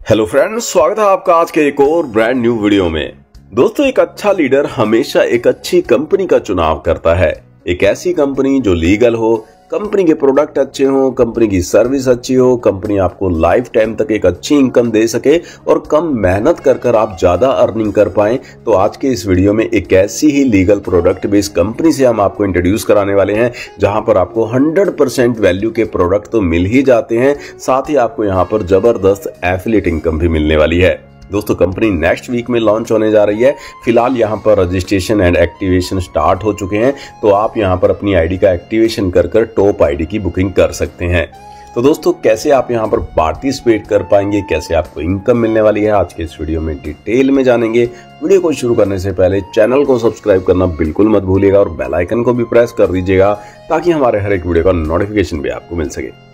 Hello friends, स्वागत है आपका आज के एक और ब्रांड न्यू वीडियो में। दोस्तों, एक अच्छा लीडर हमेशा एक अच्छी कंपनी का चुनाव करता है। एक ऐसी कंपनी जो लीगल हो, कंपनी के प्रोडक्ट अच्छे हो, कंपनी की सर्विस अच्छी हो, कंपनी आपको लाइफ टाइम तक एक अच्छी इनकम दे सके और कम मेहनत कर आप ज्यादा अर्निंग कर पाएं। तो आज के इस वीडियो में एक ऐसी ही लीगल प्रोडक्ट बेस्ड कंपनी से हम आपको इंट्रोड्यूस कराने वाले हैं, जहां पर आपको 100% वैल्यू के प्रोडक्ट तो मिल ही जाते हैं, साथ ही आपको यहां पर जबरदस्त एफिलिएट इनकम भी मिलने वाली है। दोस्तों, कंपनी नेक्स्ट वीक में लॉन्च होने जा रही है। फिलहाल यहाँ पर रजिस्ट्रेशन एंड एक्टिवेशन स्टार्ट हो चुके हैं, तो आप यहाँ पर अपनी आईडी का एक्टिवेशन कर टॉप आईडी की बुकिंग कर सकते हैं। तो दोस्तों, कैसे आप यहाँ पर पार्टिसिपेट कर पाएंगे, कैसे आपको इनकम मिलने वाली है, आज के इस वीडियो में डिटेल में जानेंगे। वीडियो को शुरू करने से पहले चैनल को सब्सक्राइब करना बिल्कुल मत भूलिएगा और बेल आइकन को भी प्रेस कर दीजिएगा, ताकि हमारे हर एक वीडियो का नोटिफिकेशन भी आपको मिल सके।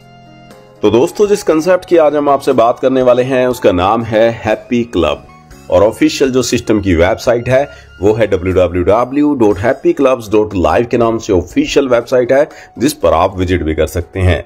तो दोस्तों, जिस कंसेप्ट की आज हम आपसे बात करने वाले हैं उसका नाम है हैप्पी क्लब, और ऑफिशियल जो सिस्टम की वेबसाइट है वो है www.happyclubs.live के नाम से ऑफिशियल वेबसाइट है, जिस पर आप विजिट भी कर सकते हैं।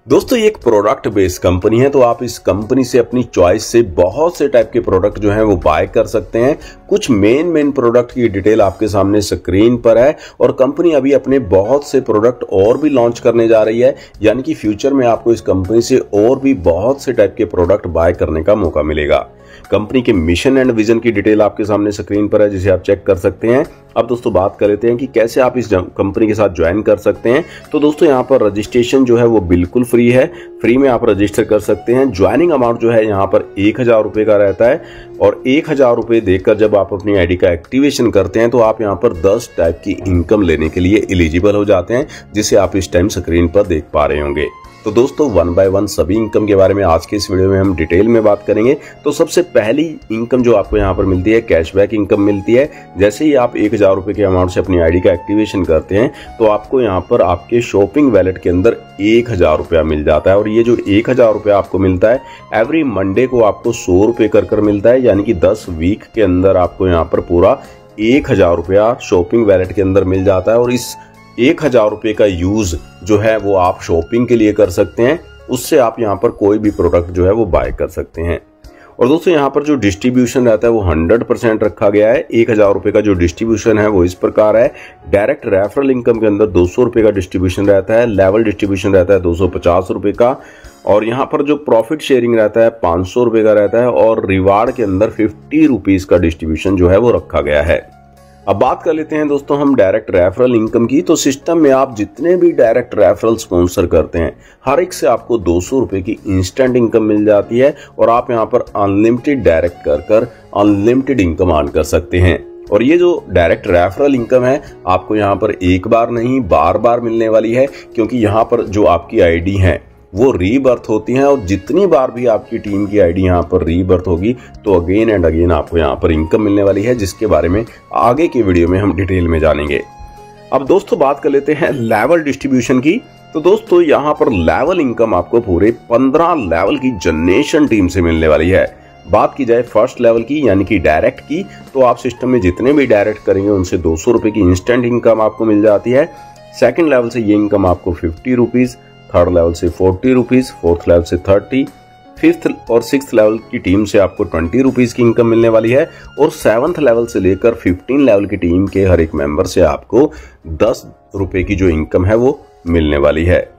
दोस्तों, ये एक प्रोडक्ट बेस्ड कंपनी है, तो आप इस कंपनी से अपनी चॉइस से बहुत से टाइप के प्रोडक्ट जो हैं वो बाय कर सकते हैं। कुछ मेन प्रोडक्ट की डिटेल आपके सामने स्क्रीन पर है, और कंपनी अभी अपने बहुत से प्रोडक्ट और भी लॉन्च करने जा रही है, यानी कि फ्यूचर में आपको इस कंपनी से और भी बहुत से टाइप के प्रोडक्ट बाय करने का मौका मिलेगा। कंपनी के मिशन एंड विजन की डिटेल आपके सामने स्क्रीन पर है, जिसे आप चेक कर सकते हैं। अब दोस्तों, बात कर लेते हैं कि कैसे आप इस कंपनी के साथ ज्वाइन कर सकते हैं। तो दोस्तों, यहाँ पर रजिस्ट्रेशन जो है वो बिल्कुल फ्री है, फ्री में आप रजिस्टर कर सकते हैं। ज्वाइनिंग अमाउंट जो है यहाँ पर 1000 रुपए का रहता है, और 1000 रुपए देकर जब आप अपनी आईडी का एक्टिवेशन करते हैं तो आप यहाँ पर 10 टाइप की इनकम लेने के लिए एलिजिबल हो जाते हैं, जिसे आप इस टाइम स्क्रीन पर देख पा रहे होंगे। तो दोस्तों, 1 बाय 1 सभी इनकम के बारे में आज के इस वीडियो में हम डिटेल में बात करेंगे। तो सबसे पहली इनकम जो आपको यहाँ पर मिलती है, कैशबैक इनकम मिलती है। जैसे ही आप 1000 रुपए के अमाउंट से अपनी आईडी का एक्टिवेशन करते हैं तो आपको यहाँ पर आपके शॉपिंग वैलेट के अंदर 1000 रुपया मिल जाता है, और ये जो 1000 रुपया आपको मिलता है एवरी मंडे को आपको 100 रुपए कर मिलता है, यानी कि 10 वीक के अंदर आपको यहाँ पर पूरा 1000 रुपया शॉपिंग वैलेट के अंदर मिल जाता है। और इस 1000 रुपए का यूज जो है वो आप शॉपिंग के लिए कर सकते हैं, उससे आप यहाँ पर कोई भी प्रोडक्ट जो है वो बाय कर सकते हैं। और दोस्तों, यहाँ पर जो डिस्ट्रीब्यूशन रहता है वो 100% रखा गया है। 1000 रुपए का जो डिस्ट्रीब्यूशन है वो इस प्रकार है। डायरेक्ट रेफरल इनकम के अंदर 200 रुपए का डिस्ट्रीब्यूशन रहता है, लेवल डिस्ट्रीब्यूशन रहता है 250 रुपए का, और यहाँ पर जो प्रॉफिट शेयरिंग रहता है 500 रुपए का रहता है, और रिवार्ड के अंदर 50 रुपीज का डिस्ट्रीब्यूशन जो है वो रखा गया है। अब बात कर लेते हैं दोस्तों हम डायरेक्ट रेफरल इनकम की। तो सिस्टम में आप जितने भी डायरेक्ट रेफरल स्पॉन्सर करते हैं, हर एक से आपको 200 रुपए की इंस्टेंट इनकम मिल जाती है, और आप यहां पर अनलिमिटेड डायरेक्ट कर अनलिमिटेड इनकम अर्न कर सकते हैं। और ये जो डायरेक्ट रेफरल इनकम है आपको यहाँ पर एक बार नहीं बार बार मिलने वाली है, क्योंकि यहाँ पर जो आपकी आईडी है वो रीबर्थ होती हैं, और जितनी बार भी आपकी टीम की आईडी यहाँ पर रीबर्थ होगी तो अगेन एंड अगेन आपको यहाँ पर इनकम मिलने वाली है, जिसके बारे में आगे की वीडियो में हम डिटेल में जानेंगे। अब दोस्तों, बात कर लेते हैं लेवल डिस्ट्रीब्यूशन की। तो दोस्तों, यहाँ पर लेवल इनकम आपको पूरे 15 लेवल की जनरेशन टीम से मिलने वाली है। बात की जाए फर्स्ट लेवल की, यानी कि डायरेक्ट की, तो आप सिस्टम में जितने भी डायरेक्ट करेंगे उनसे 200 रुपए की इंस्टेंट इनकम आपको मिल जाती है। सेकेंड लेवल से ये इनकम आपको 50 रुपीज, थर्ड लेवल से 40 रुपीज, फोर्थ लेवल से 30, फिफ्थ और सिक्स्थ लेवल की टीम से आपको 20 रुपीज की इनकम मिलने वाली है, और 7th लेवल से लेकर 15 लेवल की टीम के हर एक मेंबर से आपको 10 रुपए की जो इनकम है वो मिलने वाली है।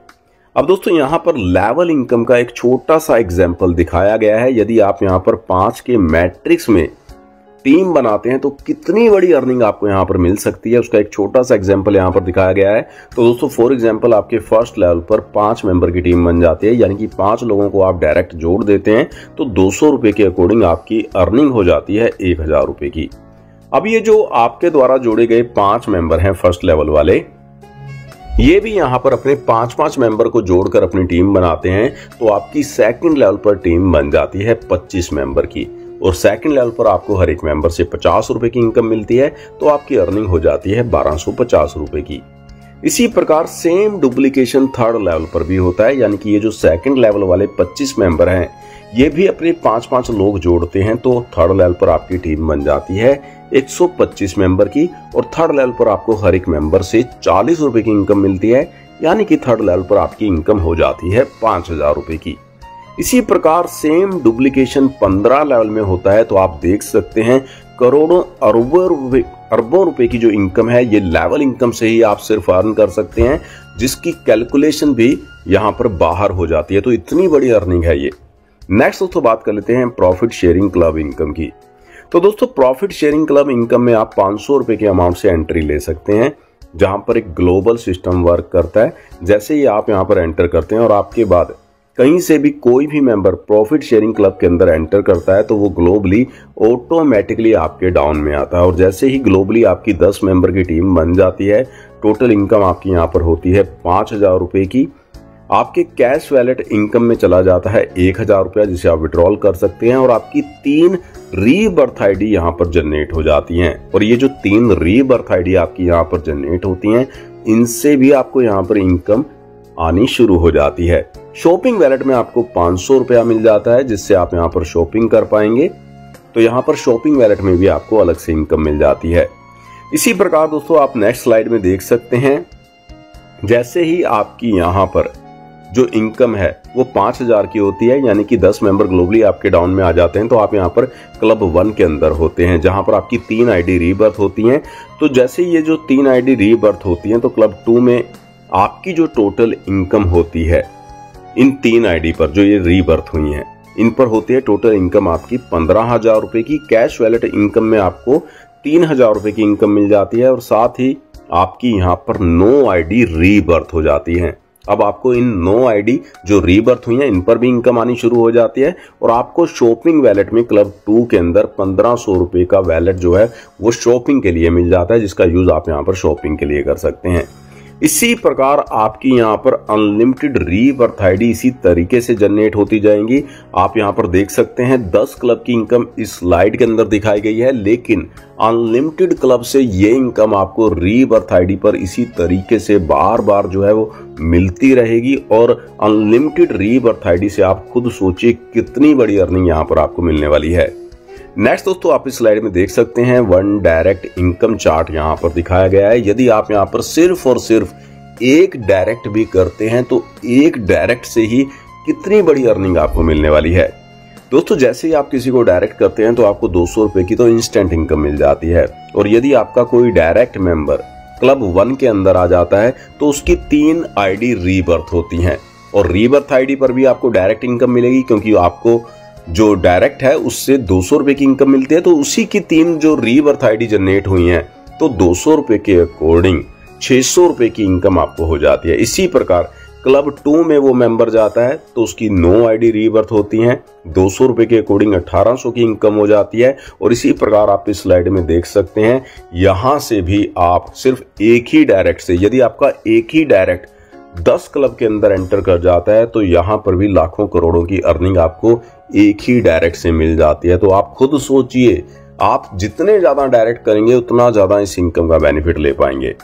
अब दोस्तों, यहाँ पर लेवल इनकम का एक छोटा सा एग्जाम्पल दिखाया गया है। यदि आप यहाँ पर 5 के मैट्रिक्स में टीम बनाते हैं तो कितनी बड़ी अर्निंग आपको यहाँ पर मिल सकती है, उसका एक छोटा सा एग्जांपल यहाँ पर दिखाया गया है। तो दोस्तों, फॉर एग्जांपल आपके फर्स्ट लेवल पर 5 मेंबर की टीम बन जाती है, यानी कि 5 लोगों को आप डायरेक्ट जोड़ देते हैं, तो 200 रुपए के अकॉर्डिंग आपकी अर्निंग हो जाती है 1000 रुपए की। अब ये जो आपके द्वारा जोड़े गए 5 मेंबर हैं फर्स्ट लेवल वाले, ये भी यहाँ पर अपने 5-5 मेंबर को जोड़कर अपनी टीम बनाते हैं, तो आपकी सेकंड लेवल पर टीम बन जाती है 25 मेंबर की, और सेकंड लेवल पर आपको हर एक मेंबर से 50 रुपए की इनकम मिलती है, तो आपकी अर्निंग हो जाती है 1250 रुपए की। इसी प्रकार सेम डुप्लीकेशन थर्ड लेवल पर भी होता है, यानी कि ये जो सेकंड लेवल वाले 25 मेंबर हैं ये भी अपने 5-5 लोग जोड़ते हैं, तो थर्ड लेवल पर आपकी टीम बन जाती है 125 मेंबर की, और थर्ड लेवल पर आपको हर एक मेंबर से 40 रुपए की इनकम मिलती है, यानी कि थर्ड लेवल पर आपकी इनकम हो जाती है 5000 रुपए की। इसी प्रकार सेम डुप्लीकेशन 15 लेवल में होता है। तो आप देख सकते हैं करोड़ों अरबों रुपए की जो इनकम है ये लेवल इनकम से ही आप सिर्फ अर्न कर सकते हैं, जिसकी कैलकुलेशन भी यहां पर बाहर हो जाती है। तो इतनी बड़ी अर्निंग है ये। नेक्स्ट दोस्तों बात कर लेते हैं प्रॉफिट शेयरिंग क्लब इनकम की। तो दोस्तों प्रॉफिट शेयरिंग क्लब इनकम में आप 500 रुपए के अमाउंट से एंट्री ले सकते हैं, जहां पर एक ग्लोबल सिस्टम वर्क करता है। जैसे ही आप यहां पर एंटर करते हैं और आपके बाद कहीं से भी कोई भी मेंबर प्रॉफिट शेयरिंग क्लब के अंदर एंटर करता है तो वो ग्लोबली ऑटोमेटिकली आपके डाउन में आता है। और जैसे ही ग्लोबली आपकी 10 मेंबर की टीम बन जाती है, टोटल इनकम आपकी यहां पर होती है 5000 रुपए की। आपके कैश वैलेट इनकम में चला जाता है 1000 रुपया, जिसे आप विड्रॉल कर सकते हैं। और आपकी 3 रीबर्थ आईडी यहां पर जनरेट हो जाती हैं। और ये जो 3 रीबर्थ आईडी आपकी यहां पर जनरेट होती हैं, इनसे भी आपको यहां पर इनकम आनी शुरू हो जाती है। शॉपिंग वैलेट में आपको 500 रुपया मिल जाता है, जिससे आप यहां पर शॉपिंग कर पाएंगे। तो यहां पर शॉपिंग वैलेट में भी आपको अलग से इनकम मिल जाती है। इसी प्रकार दोस्तों आप नेक्स्ट स्लाइड में देख सकते हैं, जैसे ही आपकी यहां पर जो इनकम है वो 5000 की होती है, यानी कि 10 मेंबर ग्लोबली आपके डाउन में आ जाते हैं, तो आप यहाँ पर क्लब 1 के अंदर होते हैं, जहां पर आपकी 3 आईडी रीबर्थ होती हैं। तो जैसे ये जो 3 आईडी रीबर्थ होती हैं, तो क्लब 2 में आपकी जो टोटल इनकम होती है इन 3 आईडी पर जो ये रीबर्थ हुई हैं, इन पर होती है टोटल इनकम आपकी 15000 रुपए की। कैश वैलेट इनकम में आपको 3000 रुपए की इनकम मिल जाती है। और साथ ही आपकी यहाँ पर 9 आईडी रीबर्थ हो जाती है। अब आपको इन 9 आईडी जो रीबर्थ हुई हैं, इन पर भी इनकम आनी शुरू हो जाती है। और आपको शॉपिंग वैलेट में क्लब 2 के अंदर 1500 रुपए का वैलेट जो है वो शॉपिंग के लिए मिल जाता है, जिसका यूज आप यहाँ पर शॉपिंग के लिए कर सकते हैं। इसी प्रकार आपकी यहाँ पर अनलिमिटेड रीबर्थ आईडी इसी तरीके से जनरेट होती जाएंगी। आप यहाँ पर देख सकते हैं 10 क्लब की इनकम इस स्लाइड के अंदर दिखाई गई है, लेकिन अनलिमिटेड क्लब से ये इनकम आपको रीबर्थ आईडी पर इसी तरीके से बार बार जो है वो मिलती रहेगी। और अनलिमिटेड रीबर्थ आईडी से आप खुद सोचिए कितनी बड़ी अर्निंग यहाँ पर आपको मिलने वाली है। नेक्स्ट दोस्तों आप इस स्लाइड में देख सकते हैं 1 डायरेक्ट इनकम चार्ट यहाँ पर दिखाया गया है। यदि आप यहाँ पर सिर्फ और सिर्फ एक डायरेक्ट भी करते हैं तो एक डायरेक्ट से ही कितनी बड़ी अर्निंग आपको मिलने वाली है। दोस्तों जैसे ही आप किसी को डायरेक्ट करते हैं तो आपको 200 रुपए की तो इंस्टेंट इनकम मिल जाती है। और यदि आपका कोई डायरेक्ट मेंबर क्लब 1 के अंदर आ जाता है तो उसकी 3 आईडी रीबर्थ होती हैं। और रीबर्थ आईडी पर भी आपको डायरेक्ट इनकम मिलेगी, क्योंकि आपको जो डायरेक्ट है उससे 200 रुपए की इनकम मिलती है। तो उसी की 3 जो रीबर्थ आईडी जनरेट हुई हैं, तो 200 रुपए के अकॉर्डिंग 600 रुपए की इनकम आपको हो जाती है। इसी प्रकार क्लब 2 में वो मेंबर जाता है तो उसकी 9 आईडी रीबर्थ होती हैं, 200 रुपए के अकॉर्डिंग 1800 की इनकम हो जाती है। और इसी प्रकार आप इस स्लाइड में देख सकते हैं, यहां से भी आप सिर्फ एक ही डायरेक्ट से, यदि आपका एक ही डायरेक्ट 10 क्लब के अंदर एंटर कर जाता है तो यहां पर भी लाखों करोड़ों की अर्निंग आपको एक ही डायरेक्ट से मिल जाती है। तो आप खुद सोचिए, आप जितने ज्यादा डायरेक्ट करेंगे उतना ज्यादा इस इनकम का बेनिफिट ले पाएंगे।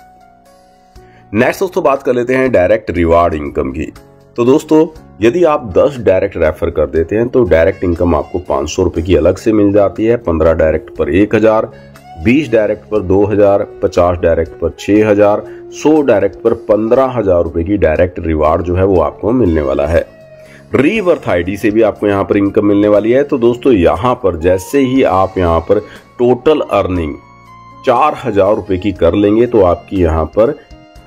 नेक्स्ट दोस्तों बात कर लेते हैं डायरेक्ट रिवार्ड इनकम की। तो दोस्तों यदि आप 10 डायरेक्ट रेफर कर देते हैं तो डायरेक्ट इनकम आपको 500 रुपए की अलग से मिल जाती है। 15 डायरेक्ट पर 1000, 20 डायरेक्ट पर 2000, 50 डायरेक्ट पर 6000, 100 डायरेक्ट पर 15000 रुपए की डायरेक्ट रिवार्ड जो है वो आपको मिलने वाला है। रीबर्थ आईडी से भी आपको यहाँ पर इनकम मिलने वाली है। तो दोस्तों यहाँ पर जैसे ही आप यहाँ पर टोटल अर्निंग 4000 रुपए की कर लेंगे तो आपकी यहाँ पर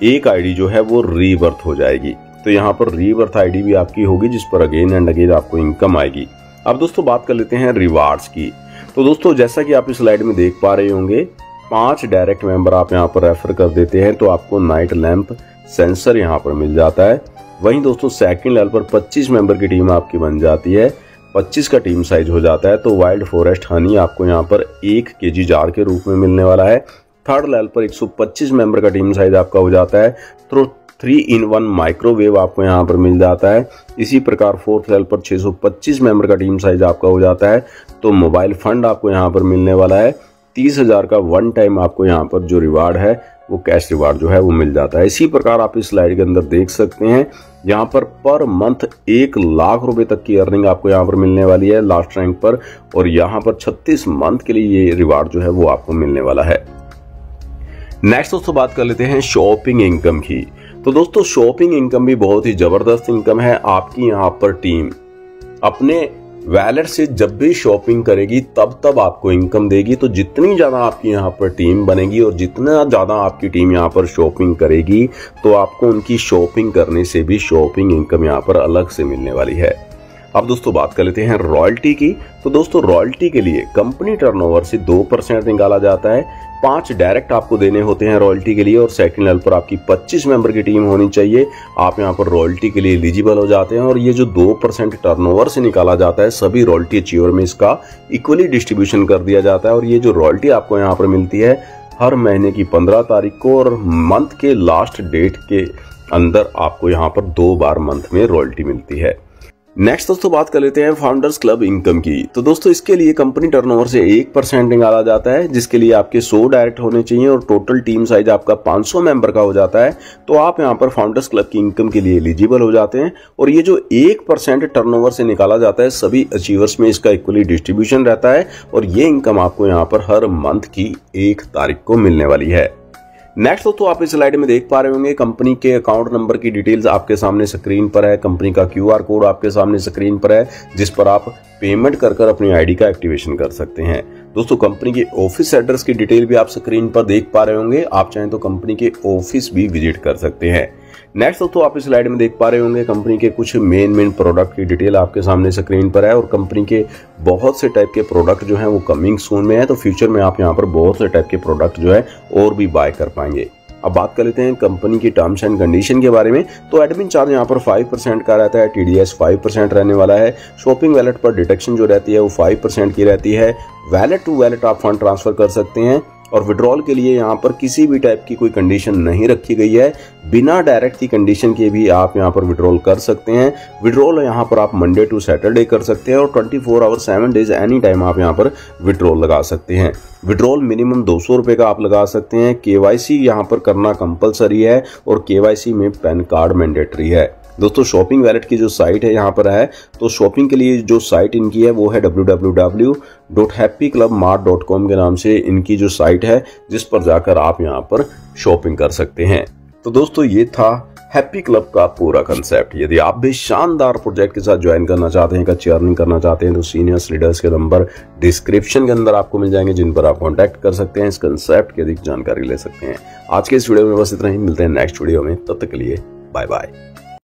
एक आईडी जो है वो रीबर्थ हो जाएगी। तो यहाँ पर रीबर्थ आईडी भी आपकी होगी, जिस पर अगेन एंड अगेन आपको इनकम आएगी। अब दोस्तों बात कर लेते हैं रिवार्ड्स की। तो दोस्तों जैसा कि आप इस स्लाइड में देख पा रहे होंगे, 5 डायरेक्ट मेंबर आप यहाँ पर रेफर कर देते हैं तो आपको नाइट लैंप सेंसर यहाँ पर मिल जाता है। वहीं दोस्तों सेकंड लेवल पर 25 मेंबर की टीम आपकी बन जाती है, 25 का टीम साइज हो जाता है। तो वाइल्ड फॉरेस्ट हनी आपको यहाँ पर 1 kg जार के रूप में मिलने वाला है। थर्ड लेवल पर 125 मेंबर का टीम साइज आपका हो जाता है, तो 3-in-1 माइक्रोवेव आपको यहाँ पर मिल जाता है। इसी प्रकार फोर्थ लेवल पर 625 मेंबर का टीम साइज आपका हो जाता है, तो मोबाइल फंड आपको यहाँ पर मिलने वाला है। 30,000 का वन टाइम आपको यहाँ पर जो रिवार्ड है वो कैश रिवार्ड जो है वो मिल जाता है। इसी प्रकार आप इस स्लाइड के अंदर देख सकते हैं, यहाँ पर मंथ 1 लाख रुपए तक की अर्निंग आपको यहाँ पर मिलने वाली है लास्ट रैंक पर, और यहाँ पर 36 मंथ के लिए ये रिवार्ड जो है वो आपको मिलने वाला है। नेक्स्ट दोस्तों बात कर लेते हैं शॉपिंग इनकम की। तो दोस्तों शॉपिंग इनकम भी बहुत ही जबरदस्त इनकम है। आपकी यहाँ पर टीम अपने वैलेट से जब भी शॉपिंग करेगी तब आपको इनकम देगी। तो जितनी ज्यादा आपकी यहाँ पर टीम बनेगी और जितना ज्यादा आपकी टीम यहाँ पर शॉपिंग करेगी तो आपको उनकी शॉपिंग करने से भी शॉपिंग इनकम यहाँ पर अलग से मिलने वाली है। अब दोस्तों बात कर लेते हैं रॉयल्टी की। तो दोस्तों रॉयल्टी के लिए कंपनी टर्नओवर से 2% निकाला जाता है। 5 डायरेक्ट आपको देने होते हैं रॉयल्टी के लिए और सेकंड लेवल पर आपकी 25 मेंबर की टीम होनी चाहिए। आप यहां पर रॉयल्टी के लिए एलिजिबल हो जाते हैं और ये जो 2% टर्नओवर से निकाला जाता है सभी रॉयल्टी अचीवर में इसका इक्वली डिस्ट्रीब्यूशन कर दिया जाता है। और ये जो रॉयल्टी आपको यहाँ पर मिलती है हर महीने की 15 तारीख को और मंथ के लास्ट डेट के अंदर आपको यहाँ पर 2 बार मंथ में रॉयल्टी मिलती है। नेक्स्ट दोस्तों बात कर लेते हैं फाउंडर्स क्लब इनकम की। तो दोस्तों इसके लिए कंपनी टर्नओवर से 1% निकाला जाता है, जिसके लिए आपके 100 डायरेक्ट होने चाहिए और टोटल टीम साइज आपका 500 मेंबर का हो जाता है। तो आप यहां पर फाउंडर्स क्लब की इनकम के लिए एलिजिबल हो जाते हैं। और ये जो 1% टर्नओवर से निकाला जाता है सभी अचीवर्स में इसका इक्वली डिस्ट्रीब्यूशन रहता है और ये इनकम आपको यहाँ पर हर मंथ की 1 तारीख को मिलने वाली है। नेक्स्ट दोस्तों आप इस स्लाइड में देख पा रहे होंगे कंपनी के अकाउंट नंबर की डिटेल्स आपके सामने स्क्रीन पर है। कंपनी का QR कोड आपके सामने स्क्रीन पर है जिस पर आप पेमेंट कर अपनी आईडी का एक्टिवेशन कर सकते हैं। दोस्तों कंपनी के ऑफिस एड्रेस की डिटेल भी आप स्क्रीन पर देख पा रहे होंगे। आप चाहें तो कंपनी के ऑफिस भी विजिट कर सकते हैं। नेक्स्ट दोस्तों आप इस स्लाइड में देख पा रहे होंगे कंपनी के कुछ मेन प्रोडक्ट की डिटेल आपके सामने स्क्रीन पर है और कंपनी के बहुत से टाइप के प्रोडक्ट जो हैं वो कमिंग सून में है। तो फ्यूचर में आप यहाँ पर बहुत से टाइप के प्रोडक्ट जो है और भी बाय कर पाएंगे। अब बात कर लेते हैं कंपनी की टर्म्स एंड कंडीशन के बारे में। तो एडमिन चार्ज यहाँ पर 5% का रहता है, TDS 5% रहने वाला है। शॉपिंग वैलेट पर डिडक्शन जो रहती है वो 5% की रहती है। वैलेट टू वैलेट आप फंड ट्रांसफर कर सकते हैं और विड्रॉल के लिए यहाँ पर किसी भी टाइप की कोई कंडीशन नहीं रखी गई है। बिना डायरेक्ट की कंडीशन के भी आप यहाँ पर विड्रॉल कर सकते हैं। विड्रॉल यहाँ पर आप मंडे टू सैटरडे कर सकते हैं और 24 आवर 7 डेज एनी टाइम आप यहाँ पर विड्रॉल लगा सकते हैं। विड्रॉल मिनिमम 200 रुपए का आप लगा सकते हैं। KYC यहाँ पर करना कंपलसरी है और KYC में पैन कार्ड मैंडेटरी है। दोस्तों शॉपिंग वैलेट की जो साइट है यहाँ पर है, तो शॉपिंग के लिए जो साइट इनकी है वो है www.happyclubmart.com के नाम से इनकी जो साइट है जिस पर जाकर आप यहाँ पर शॉपिंग कर सकते हैं। तो दोस्तों ये था हैप्पी क्लब का पूरा कंसेप्ट। यदि आप भी शानदार प्रोजेक्ट के साथ ज्वाइन करना चाहते हैं, अच्छी अर्निंग करना चाहते हैं तो सीनियर्स लीडर्स के नंबर डिस्क्रिप्शन के अंदर आपको मिल जाएंगे जिन पर आप कांटेक्ट कर सकते हैं, इस कंसेप्ट की अधिक जानकारी ले सकते हैं। आज के इस वीडियो में बस इतना ही, मिलते हैं नेक्स्ट वीडियो में, तब तक के लिए बाय बाय।